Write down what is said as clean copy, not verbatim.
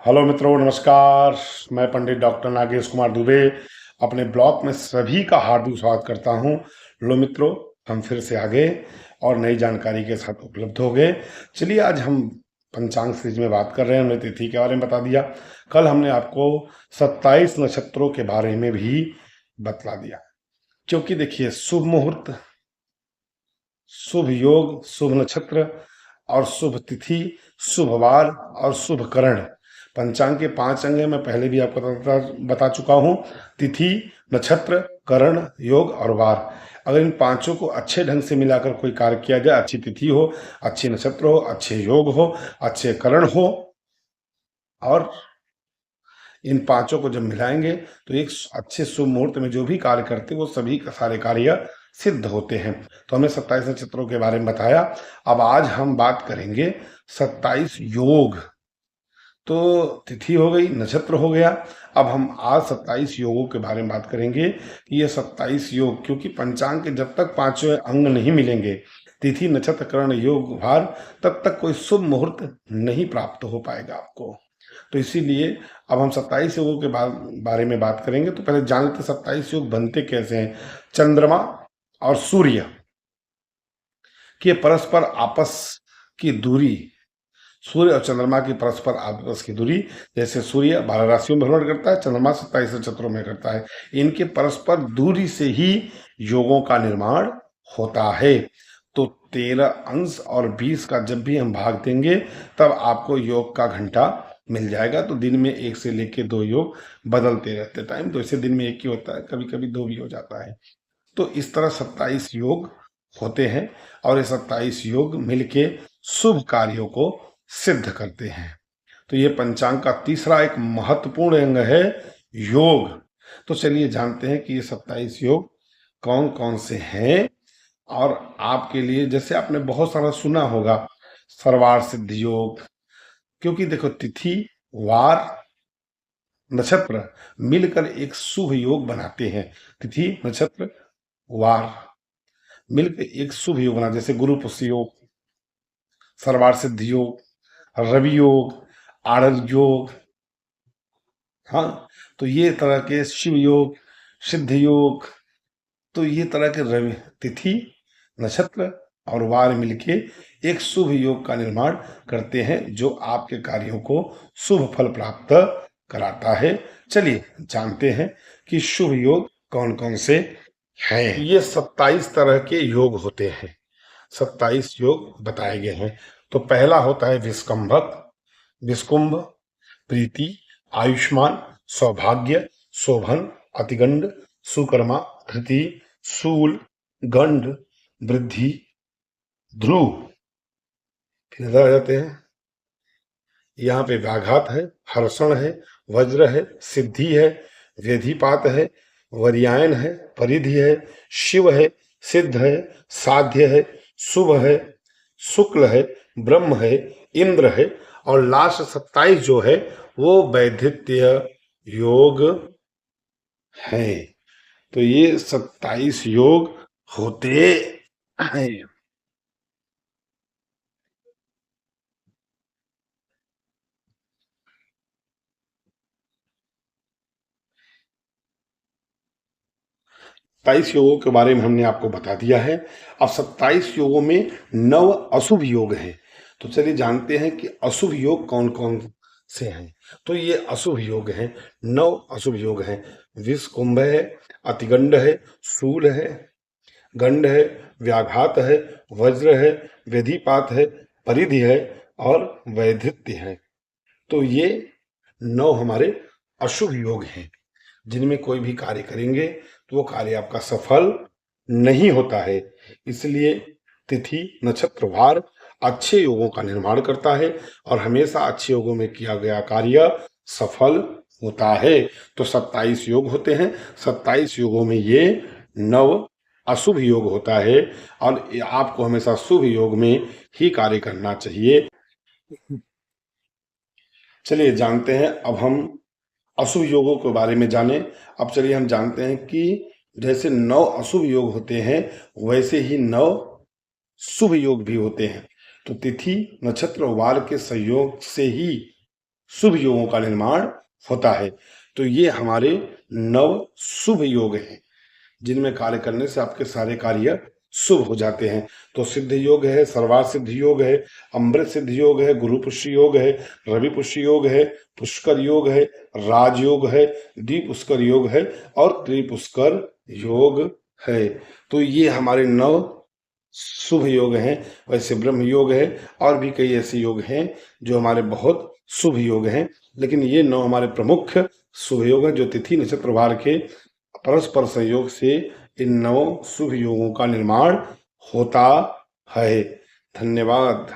Hello मित्रों, नमस्कार। मैं पंडित डॉक्टर नागेश कुमार दुबे अपने ब्लॉग में सभी का हार्दिक स्वागत करता हूं। लो मित्रों, हम फिर से आ गए और नई जानकारी के साथ उपलब्ध हो गए। चलिए, आज हम पंचांग सीरीज में बात कर रहे हैं। हमने तिथि के बारे में बता दिया। कल हमने आपको 27 नक्षत्रों के बारे में भी बतला दिया, क्योंकि देखिए, शुभ मुहूर्त, शुभ योग, शुभ नक्षत्र और शुभ तिथि, शुभ वार और शुभ करण, पंचांग के 5 अंग हैं। मैं पहले भी आपको बता चुका हूं। तिथि, नक्षत्र, करण, योग और वार। अगर इन पांचों को अच्छे ढंग से मिलाकर कोई कार्य किया जाए, अच्छी तिथि हो, अच्छे नक्षत्र हो, अच्छे योग हो, अच्छे करण हो, और इन पांचों को जब मिलाएंगे तो एक अच्छे शुभ मुहूर्त में जो भी कार्य करते हैं वो सभी सारे कार्य सिद्ध होते हैं। तो हमने 27 नक्षत्रों के बारे में बताया। अब आज हम बात करेंगे 27 योग। तो तिथि हो गई, नक्षत्र हो गया। अब हम आज 27 योगों के बारे में बात करेंगे कि ये 27 योग, क्योंकि पंचांग के जब तक पांचों अंग नहीं मिलेंगे, तिथि, नक्षत्र, करण, योग, भार, तब तक कोई शुभ मुहूर्त नहीं प्राप्त हो पाएगा आपको। तो इसीलिए अब हम 27 योगों के बारे में बात करेंगे। तो पहले जान लेते 27 योग बनते कैसे हैं। चंद्रमा और सूर्य के परस्पर आपस की दूरी, सूर्य और चंद्रमा की परस्पर आपस की दूरी, जैसे सूर्य 12 राशियों में भ्रमण करता है, चंद्रमा 27 नक्षत्रों में करता है। इनके परस्पर दूरी से ही योगों का निर्माण होता है। तो 13 अंश और 20 का जब भी हम भाग देंगे, तब आपको योग का घंटा मिल जाएगा। तो दिन में 1 से लेके 2 योग बदलते रहते टाइम। तो इसे दिन में 1 ही होता है, कभी कभी 2 भी हो जाता है। तो इस तरह 27 योग होते हैं, और ये 27 योग मिलके शुभ कार्यों को सिद्ध करते हैं। तो ये पंचांग का तीसरा एक महत्वपूर्ण अंग है, योग। तो चलिए जानते हैं कि ये 27 योग कौन कौन से हैं। और आपके लिए, जैसे आपने बहुत सारा सुना होगा, सर्वार सिद्ध योग, क्योंकि देखो, तिथि, वार, नक्षत्र मिलकर एक शुभ योग बनाते हैं। तिथि, नक्षत्र, वार मिलकर एक शुभ योग बना, जैसे गुरु पुष्य योग, सर्वार सिद्ध योग, रवि योग, आरज योग। हाँ, तो ये तरह के शिव योग, सिद्ध योग, तो ये तरह के रवि, तिथि, नक्षत्र और वार मिलके एक शुभ योग का निर्माण करते हैं, जो आपके कार्यों को शुभ फल प्राप्त कराता है। चलिए जानते हैं कि शुभ योग कौन कौन से हैं। ये 27 तरह के योग होते हैं, 27 योग बताए गए हैं। तो पहला होता है विस्कंभक, विस्कुंभ, प्रीति, आयुष्मान, सौभाग्य, शोभन, अतिगंड, सुकर्मा, धृति, शूल, गंड, वृद्धि, ध्रुव। फिर इधर आ जाते हैं, यहाँ पे व्याघात है, हर्षण है, वज्र है, सिद्धि है, व्यधिपात है, वरियायन है, परिधि है, शिव है, सिद्ध है, साध्य है, शुभ है, शुक्ल है, ब्रह्म है, इंद्र है, और लास्ट 27 जो है वो वैधित्य योग है। तो ये 27 योग होते हैं। 27 योगों के बारे में हमने आपको बता दिया है। अब 27 योगों में 9 अशुभ योग हैं। तो चलिए जानते हैं कि अशुभ योग कौन कौन से हैं। तो ये अशुभ योग हैं, 9 अशुभ योग हैं। विष कुंभ है, अतिगंड है, शूल है, गंड है, व्याघात है, वज्र है, व्यधिपात है, परिधि है और वैधित्य है। तो ये 9 हमारे अशुभ योग हैं, जिनमें कोई भी कार्य करेंगे तो वो कार्य आपका सफल नहीं होता है। इसलिए तिथि, नक्षत्र, वार अच्छे योगों का निर्माण करता है, और हमेशा अच्छे योगों में किया गया कार्य सफल होता है। तो 27 योग होते हैं। 27 योगों में ये 9 अशुभ योग होता है, और आपको हमेशा शुभ योग में ही कार्य करना चाहिए। चलिए जानते हैं, अब हम अशुभ योगों के बारे में जानें। अब चलिए हम जानते हैं कि जैसे 9 अशुभ योग होते हैं, वैसे ही 9 शुभ योग भी होते हैं। तो तिथि, नक्षत्र, वार के संयोग से ही शुभ योगों का निर्माण होता है। तो ये हमारे 9 शुभ योग हैं जिनमें कार्य करने से आपके सारे कार्य शुभ हो जाते हैं। तो सिद्ध योग है, सर्वार्थ सिद्ध योग है, अमृत सिद्ध योग है, गुरु पुष्य योग है, रवि पुष्य योग है, पुष्कर योग है, राजयोग है, द्विपुष्कर योग है और त्रिपुष्कर योग है। तो ये हमारे 9 शुभ योग हैं। वैसे ब्रह्म योग है और भी कई ऐसे योग हैं जो हमारे बहुत शुभ योग हैं, लेकिन ये 9 हमारे प्रमुख शुभ योग हैं जो तिथि नक्षत्र वार के परस्पर संयोग से इन 9 शुभ योगों का निर्माण होता है। धन्यवाद।